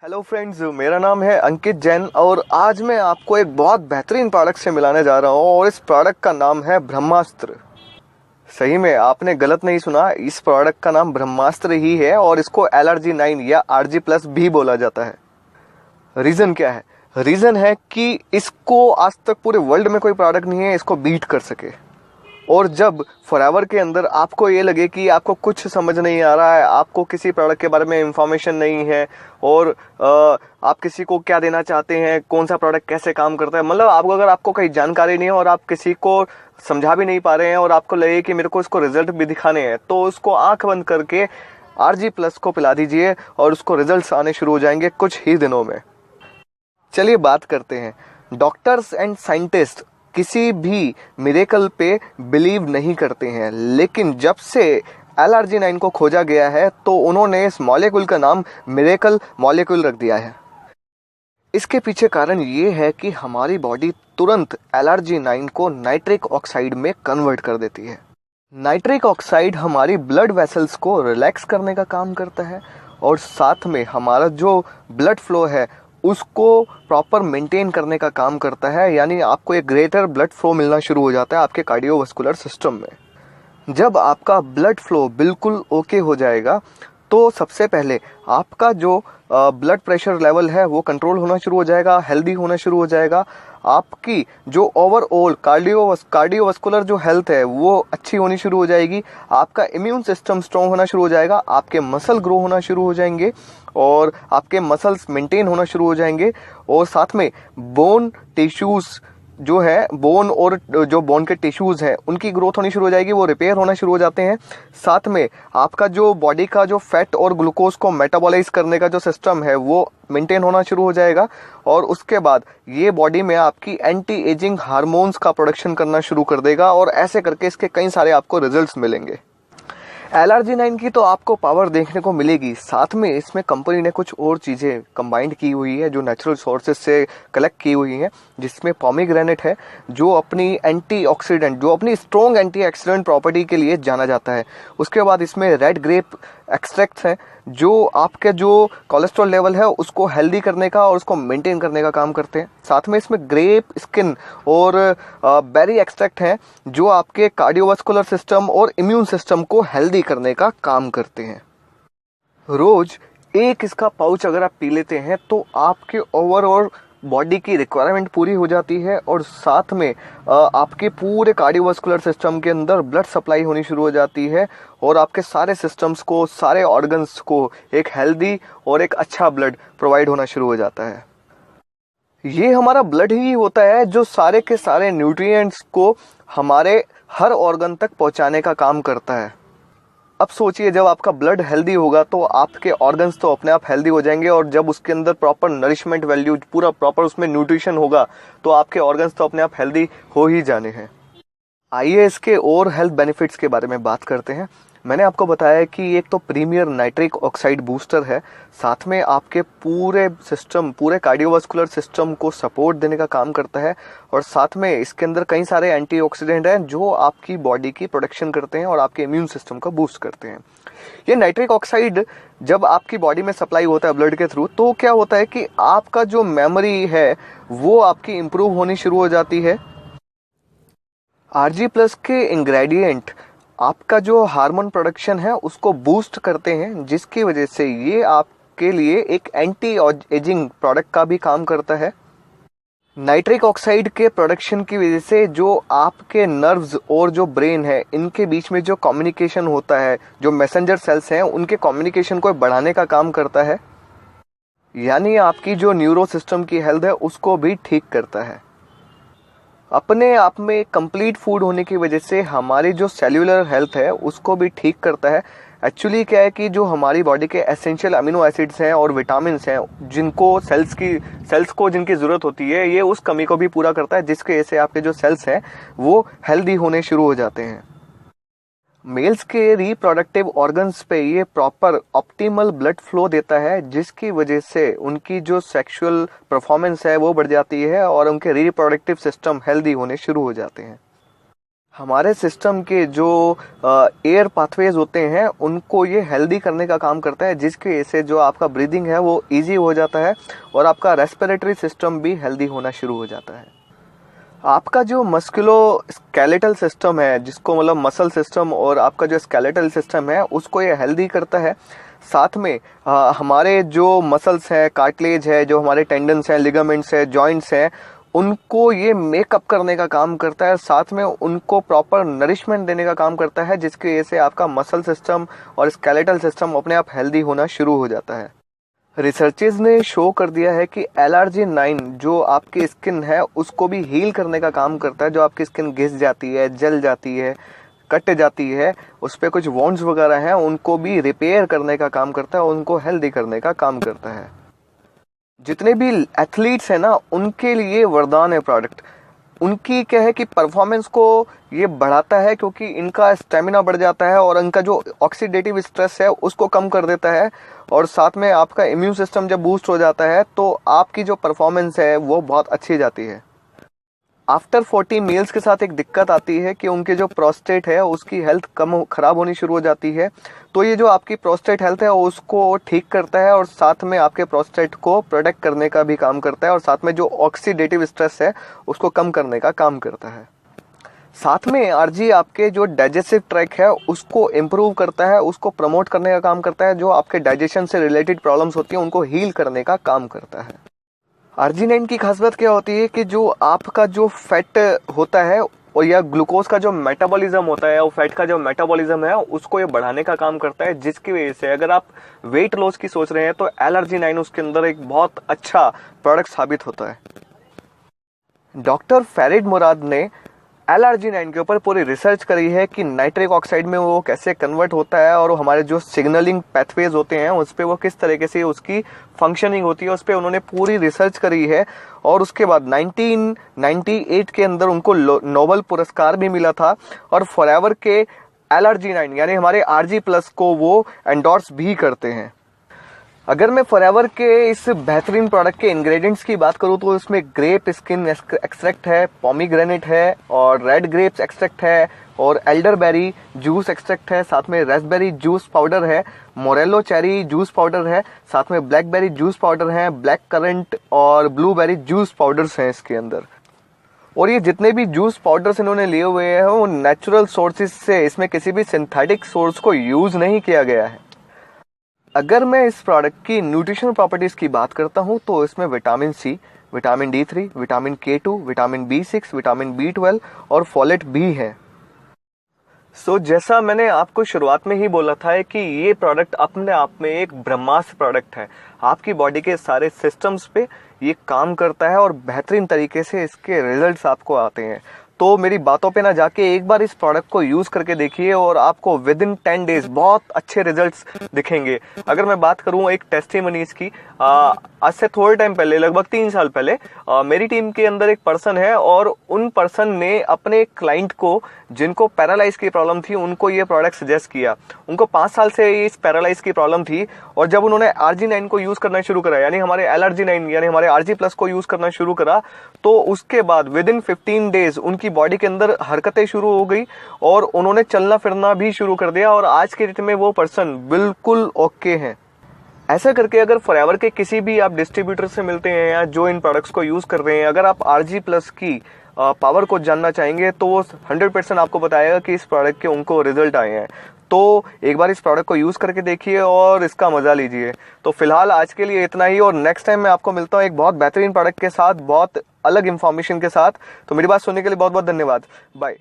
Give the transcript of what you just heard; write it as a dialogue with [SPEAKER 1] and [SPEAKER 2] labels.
[SPEAKER 1] Hello friends, मेरा नाम है अंकित जैन और आज मैं आपको एक बहुत बेहतरीन प्रोडक्ट से मिलाने जा रहा हूँ और इस प्रोडक्ट का नाम है ब्रह्मास्त्र। सही में आपने गलत नहीं सुना, इस प्रोडक्ट का नाम ब्रह्मास्त्र ही है और इसको LRG9 या RG+ भी बोला जाता है। रीज़न क्या है? रीज़न है कि इसको आज तक पूरे वर्ल्ड में कोई प्रोडक्ट नहीं है इसको बीट कर सके। और जब फॉरएवर के अंदर आपको ये लगे कि आपको कुछ समझ नहीं आ रहा है, आपको किसी प्रोडक्ट के बारे में इंफॉर्मेशन नहीं है और आप किसी को क्या देना चाहते हैं, कौन सा प्रोडक्ट कैसे काम करता है, मतलब आपको अगर आपको कोई जानकारी नहीं है और आप किसी को समझा भी नहीं पा रहे हैं और आपको लगे कि मेरे को इसको रिजल्ट भी दिखाने हैं, तो उसको आंख बंद करके RG+ को पिला दीजिए और उसको रिजल्ट्स आने शुरू हो जाएंगे कुछ ही दिनों में। चलिए बात करते हैं। डॉक्टर्स एंड साइंटिस्ट किसी भी मिरेकल पे बिलीव नहीं करते हैं, लेकिन जब से LRG9 को खोजा गया है तो उन्होंने इस मॉलिक्यूल का नाम मिरेकल मॉलिक्यूल रख दिया है। इसके पीछे कारण ये है कि हमारी बॉडी तुरंत LRG9 को नाइट्रिक ऑक्साइड में कन्वर्ट कर देती है। नाइट्रिक ऑक्साइड हमारी ब्लड वेसल्स को रिलैक्स करने का काम करता है और साथ में हमारा जो ब्लड फ्लो है उसको प्रॉपर मेंटेन करने का काम करता है, यानी आपको एक ग्रेटर ब्लड फ्लो मिलना शुरू हो जाता है आपके कार्डियोवास्कुलर सिस्टम में। जब आपका ब्लड फ्लो बिल्कुल ओके हो जाएगा तो सबसे पहले आपका जो ब्लड प्रेशर लेवल है वो कंट्रोल होना शुरू हो जाएगा, हेल्दी होना शुरू हो जाएगा। आपकी जो ओवरऑल कार्डियोवास्कुलर जो हेल्थ है वो अच्छी होनी शुरू हो जाएगी। आपका इम्यून सिस्टम स्ट्रॉन्ग होना शुरू हो जाएगा, आपके मसल ग्रो होना शुरू हो जाएंगे और आपके मसल्स मेंटेन होना शुरू हो जाएंगे। और साथ में बोन टिश्यूज जो है, बोन और जो बोन के टिश्यूज़ हैं उनकी ग्रोथ होनी शुरू हो जाएगी, वो रिपेयर होना शुरू हो जाते हैं। साथ में आपका जो बॉडी का जो फैट और ग्लूकोज को मेटाबॉलाइज करने का जो सिस्टम है वो मेंटेन होना शुरू हो जाएगा और उसके बाद ये बॉडी में आपकी एंटी एजिंग हार्मोन्स का प्रोडक्शन करना शुरू कर देगा और ऐसे करके इसके कई सारे आपको रिजल्ट्स मिलेंगे। LRG9 की तो आपको पावर देखने को मिलेगी, साथ में इसमें कंपनी ने कुछ और चीज़ें कंबाइंड की हुई है जो नेचुरल सोर्सेज से कलेक्ट की हुई हैं, जिसमें पोमीग्रेनेट है जो अपनी एंटीऑक्सीडेंट, जो अपनी स्ट्रॉन्ग एंटीऑक्सीडेंट प्रॉपर्टी के लिए जाना जाता है। उसके बाद इसमें रेड ग्रेप एक्सट्रैक्ट्स हैं जो आपके जो कोलेस्ट्रॉल लेवल है उसको हेल्दी करने का और उसको मेंटेन करने का काम करते हैं। साथ में इसमें ग्रेप स्किन और बेरी एक्सट्रैक्ट हैं जो आपके कार्डियोवास्कुलर सिस्टम और इम्यून सिस्टम को हेल्दी करने का काम करते हैं। रोज एक इसका पाउच अगर आप पी लेते हैं तो आपके ओवरऑल बॉडी की रिक्वायरमेंट पूरी हो जाती है और साथ में आपके पूरे कार्डियोवास्कुलर सिस्टम के अंदर ब्लड सप्लाई होनी शुरू हो जाती है और आपके सारे सिस्टम्स को, सारे ऑर्गन्स को एक हेल्दी और एक अच्छा ब्लड प्रोवाइड होना शुरू हो जाता है। ये हमारा ब्लड ही होता है जो सारे के सारे न्यूट्रिएंट्स को हमारे हर ऑर्गन तक पहुंचाने का काम करता है। अब सोचिए, जब आपका ब्लड हेल्दी होगा तो आपके ऑर्गन्स तो अपने आप हेल्दी हो जाएंगे और जब उसके अंदर प्रॉपर नरिशमेंट वैल्यू, पूरा प्रॉपर उसमें न्यूट्रिशन होगा तो आपके ऑर्गन्स तो अपने आप हेल्दी हो ही जाने हैं। आइए इसके और हेल्थ बेनिफिट्स के बारे में बात करते हैं। मैंने आपको बताया कि एक तो प्रीमियर नाइट्रिक ऑक्साइड बूस्टर है, साथ में आपके पूरे सिस्टम, पूरे कार्डियोवास्कुलर सिस्टम को सपोर्ट देने का काम करता है और साथ में इसके अंदर कई सारे एंटीऑक्सीडेंट हैं जो आपकी बॉडी की प्रोटेक्शन करते हैं और आपके इम्यून सिस्टम को बूस्ट करते हैं। ये नाइट्रिक ऑक्साइड जब आपकी बॉडी में सप्लाई होता है ब्लड के थ्रू तो क्या होता है कि आपका जो मेमोरी है वो आपकी इम्प्रूव होनी शुरू हो जाती है। RG+ के इंग्रेडिएंट आपका जो हार्मोन प्रोडक्शन है उसको बूस्ट करते हैं, जिसकी वजह से ये आपके लिए एक एंटी एजिंग प्रोडक्ट का भी काम करता है। नाइट्रिक ऑक्साइड के प्रोडक्शन की वजह से जो आपके नर्व्स और जो ब्रेन है इनके बीच में जो कम्युनिकेशन होता है, जो मैसेंजर सेल्स हैं उनके कम्युनिकेशन को बढ़ाने का काम करता है, यानी आपकी जो न्यूरो सिस्टम की हेल्थ है उसको भी ठीक करता है। अपने आप में कंप्लीट फूड होने की वजह से हमारी जो सेल्यूलर हेल्थ है उसको भी ठीक करता है। एक्चुअली क्या है कि जो हमारी बॉडी के एसेंशियल अमीनो एसिड्स हैं और विटामिन्स हैं जिनको सेल्स को जिनकी ज़रूरत होती है, ये उस कमी को भी पूरा करता है, जिसकी वजह से आपके जो सेल्स हैं वो हेल्दी होने शुरू हो जाते हैं। मेल्स के रिप्रोडक्टिव ऑर्गन्स पे ये प्रॉपर ऑप्टिमल ब्लड फ्लो देता है, जिसकी वजह से उनकी जो सेक्सुअल परफॉर्मेंस है वो बढ़ जाती है और उनके रिप्रोडक्टिव सिस्टम हेल्दी होने शुरू हो जाते हैं। हमारे सिस्टम के जो एयर पाथवेज होते हैं उनको ये हेल्दी करने का काम करता है, जिसकी वजह से जो आपका ब्रीदिंग है वो इजी हो जाता है और आपका रेस्पिरेटरी सिस्टम भी हेल्दी होना शुरू हो जाता है। आपका जो मस्कुलो स्केलेटल सिस्टम है, जिसको मतलब मसल सिस्टम, और आपका जो स्केलेटल सिस्टम है उसको ये हेल्दी करता है। साथ में हमारे जो मसल्स हैं, कार्टिलेज है, जो हमारे टेंडन्स हैं, लिगामेंट्स हैं, जॉइंट्स हैं, उनको ये मेकअप करने का काम करता है। साथ में उनको प्रॉपर नरिशमेंट देने का काम करता है, जिसकी वजह से आपका मसल सिस्टम और स्केलेटल सिस्टम अपने आप हेल्दी होना शुरू हो जाता है। रिसर्चेस ने शो कर दिया है कि LRG9 जो आपकी स्किन है उसको भी हील करने का काम करता है। जो आपकी स्किन घिस जाती है, जल जाती है, कट जाती है, उस पर कुछ वॉन्ड्स वगैरह हैं, उनको भी रिपेयर करने का काम करता है, उनको हेल्दी करने का काम करता है। जितने भी एथलीट्स हैं ना, उनके लिए वरदान है प्रोडक्ट। उनकी क्या है कि परफॉर्मेंस को ये बढ़ाता है, क्योंकि इनका स्टेमिना बढ़ जाता है और इनका जो ऑक्सीडेटिव स्ट्रेस है उसको कम कर देता है। और साथ में आपका इम्यून सिस्टम जब बूस्ट हो जाता है तो आपकी जो परफॉर्मेंस है वो बहुत अच्छी जाती है। आफ्टर 40 मील्स के साथ एक दिक्कत आती है कि उनके जो प्रोस्टेट है उसकी हेल्थ खराब होनी शुरू हो जाती है। तो ये जो आपकी प्रोस्टेट हेल्थ है उसको ठीक करता है और साथ में आपके प्रोस्टेट को प्रोटेक्ट करने का भी काम करता है और साथ में जो ऑक्सीडेटिव स्ट्रेस है उसको कम करने का काम करता है। साथ में आरजी आपके जो डाइजेस्टिव ट्रैक है उसको इम्प्रूव करता है, उसको प्रमोट करने का काम करता है। जो आपके डाइजेशन से रिलेटेड प्रॉब्लम्स होती हैं उनको हील करने का काम करता है। आरजी9 की खास बात क्या होती है कि जो आपका जो फैट होता है और या ग्लूकोज का जो मेटाबॉलिज्म होता है और फैट का जो मेटाबॉलिज्म है उसको ये बढ़ाने का काम करता है, जिसकी वजह से अगर आप वेट लॉस की सोच रहे हैं तो LRG9 उसके अंदर एक बहुत अच्छा प्रोडक्ट साबित होता है। डॉक्टर फरीद मुराद ने LRG9 के ऊपर पूरी रिसर्च करी है कि नाइट्रिक ऑक्साइड में वो कैसे कन्वर्ट होता है और हमारे जो सिग्नलिंग पैथवेज होते हैं उस पर वो किस तरीके से उसकी फंक्शनिंग होती है, उस पर उन्होंने पूरी रिसर्च करी है। और उसके बाद 1998 के अंदर उनको नोबेल पुरस्कार भी मिला था और फॉरएवर के LRG9 यानी हमारे RG+ को वो एंडोर्स भी करते हैं। अगर मैं फॉरएवर के इस बेहतरीन प्रोडक्ट के इंग्रेडिएंट्स की बात करूं तो इसमें ग्रेप स्किन एक्सट्रैक्ट है, पोमीग्रेनेट है और रेड ग्रेप्स एक्सट्रैक्ट है और एल्डरबेरी जूस एक्सट्रैक्ट है, साथ में रेस्पबेरी जूस पाउडर है, मोरेलो चेरी जूस पाउडर है, साथ में ब्लैकबेरी जूस पाउडर है, ब्लैक करंट और ब्लूबेरी जूस पाउडर्स हैं इसके अंदर। और ये जितने भी जूस पाउडर्स इन्होंने लिए हुए हैं वो नेचुरल सोर्सेज से, इसमें किसी भी सिंथेटिक सोर्स को यूज नहीं किया गया है। अगर मैं इस प्रोडक्ट की न्यूट्रिशनल प्रॉपर्टीज की बात करता हूं तो इसमें vitamin C, vitamin D3, vitamin K2, vitamin B6, vitamin B12 और फोलेट भी है। जैसा मैंने आपको शुरुआत में ही बोला था कि ये प्रोडक्ट अपने आप में एक ब्रह्मास्त्र प्रोडक्ट है। आपकी बॉडी के सारे सिस्टम्स पे ये काम करता है और बेहतरीन तरीके से इसके रिजल्ट्स आपको आते हैं। तो मेरी बातों पे ना जाके एक बार इस प्रोडक्ट को यूज करके देखिए और आपको विद इन 10 डेज बहुत अच्छे रिजल्ट्स दिखेंगे। अगर मैं बात करूं एक टेस्टिमनीज की, आज से थोड़े टाइम पहले, लगभग 3 साल पहले, मेरी टीम के अंदर एक पर्सन है और उन पर्सन ने अपने क्लाइंट को जिनको पैरालाइज की प्रॉब्लम थी उनको ये प्रोडक्ट सजेस्ट किया। उनको 5 साल से इस पैरालाइज की प्रॉब्लम थी और जब उन्होंने RG9 को यूज करना शुरू करा, यानी हमारे LRG9 यानी हमारे RG+ को यूज करना शुरू करा, तो उसके बाद विद इन 15 डेज उनकी बॉडी के अंदर हरकतें शुरू हो गई और उन्होंने चलना फिरना भी शुरू कर दिया और आज के डेट में वो पर्सन बिल्कुल ओके हैं। ऐसा करके अगर फॉरएवर के किसी भी आप डिस्ट्रीब्यूटर से मिलते हैं या जो इन प्रोडक्ट्स को यूज कर रहे हैं, अगर आप RG+ की पावर को जानना चाहेंगे तो वो 100% आपको बताएगा कि इस प्रोडक्ट के उनको रिजल्ट आए हैं। तो एक बार इस प्रोडक्ट को यूज करके देखिए और इसका मजा लीजिए। तो फिलहाल आज के लिए इतना ही और नेक्स्ट टाइम मैं आपको मिलता हूँ एक बहुत बेहतरीन प्रोडक्ट के साथ, बहुत अलग इंफॉर्मेशन के साथ। तो मेरी बात सुनने के लिए बहुत बहुत धन्यवाद। बाय।